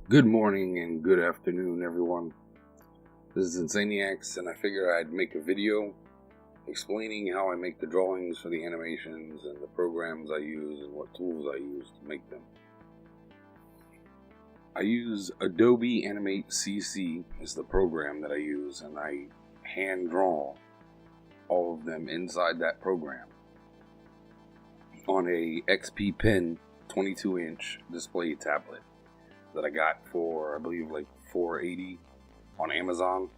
Good morning and good afternoon, everyone. This is Insaniacs, and I figured I'd make a video explaining how I make the drawings for the animations and the programs I use and what tools I use to make them. I use Adobe Animate CC is the program that I use, and I hand draw all of them inside that program on a XP Pen 22-inch display tablet that I got for, I believe, like $4.80 on Amazon.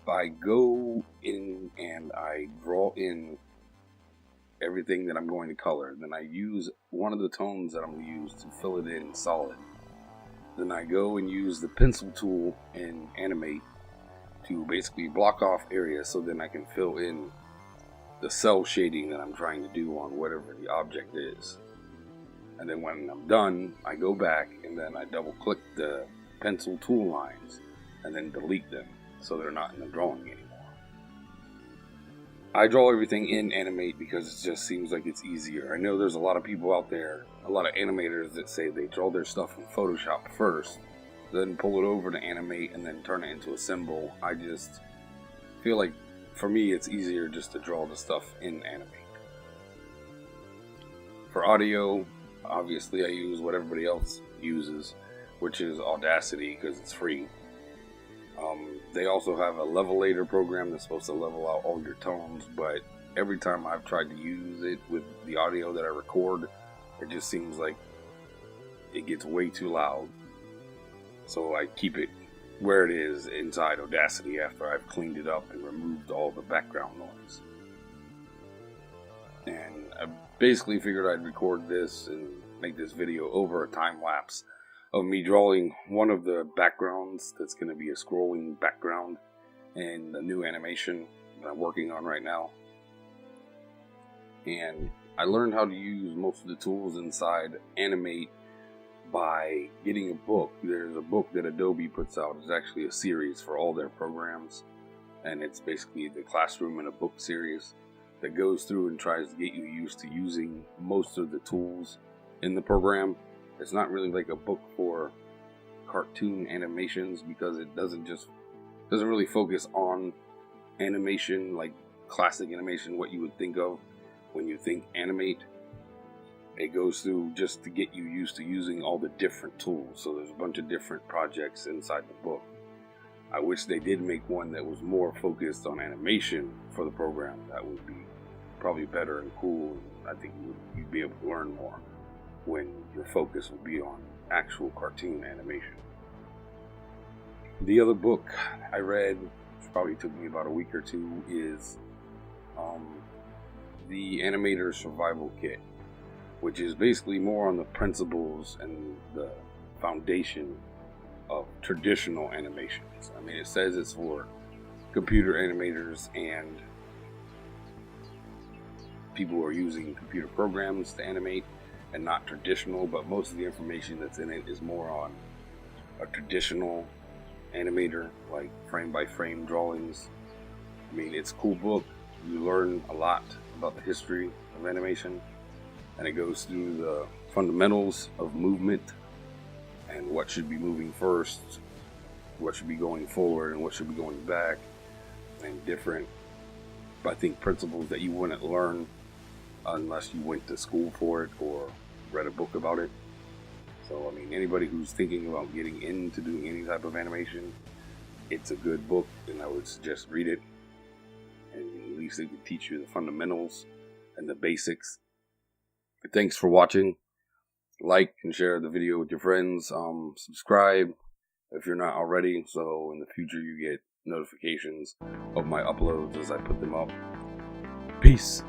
I go in and I draw in everything that I'm going to color. Then I use one of the tones that I'm going to use to fill it in solid. Then I go and use the pencil tool in Animate to basically block off areas so then I can fill in the cell shading that I'm trying to do on whatever the object is. And then when I'm done, I go back and then I double click the pencil tool lines and then delete them so they're not in the drawing anymore. I draw everything in Animate because it just seems like it's easier. I know there's a lot of people out there, a lot of animators that say they draw their stuff in Photoshop first, then pull it over to Animate and then turn it into a symbol. I just feel like for me it's easier just to draw the stuff in Animate. For audio, obviously I use what everybody else uses, which is Audacity because it's free. They also have a levelator program that's supposed to level out all your tones, but every time I've tried to use it with the audio that I record, it just seems like it gets way too loud. So I keep it where it is inside Audacity after I've cleaned it up and removed all the background noise. And I basically figured I'd record this and make this video over a time lapse of me drawing one of the backgrounds that's going to be a scrolling background in the new animation that I'm working on right now. And I learned how to use most of the tools inside Animate by getting a book. There's a book that Adobe puts out. It's actually a series for all their programs, and it's basically the Classroom in a Book series that goes through and tries to get you used to using most of the tools in the program. It's not really like a book for cartoon animations because it doesn't really focus on animation like classic animation, what you would think of when you think Animate. It goes through just to get you used to using all the different tools. So there's a bunch of different projects inside the book. I wish they did make one that was more focused on animation for the program. That would be probably better and cool. I think you'd be able to learn more when your focus would be on actual cartoon animation. The other book I read, which probably took me about a week or two, is The Animator Survival Kit, which is basically more on the principles and the foundation of traditional animations. I mean, it says it's for computer animators and people who are using computer programs to animate and not traditional, but most of the information that's in it is more on a traditional animator, like frame by frame drawings. I mean, it's a cool book. You learn a lot about the history of animation, and it goes through the fundamentals of movement and what should be moving first, what should be going forward, and what should be going back, and different, I think, principles that you wouldn't learn unless you went to school for it or read a book about it. So, I mean, anybody who's thinking about getting into doing any type of animation, it's a good book, and I would suggest read it. And at least it can teach you the fundamentals and the basics. Thanks for watching. Like and share the video with your friends. Subscribe if you're not already, so in the future you get notifications of my uploads as I put them up. Peace.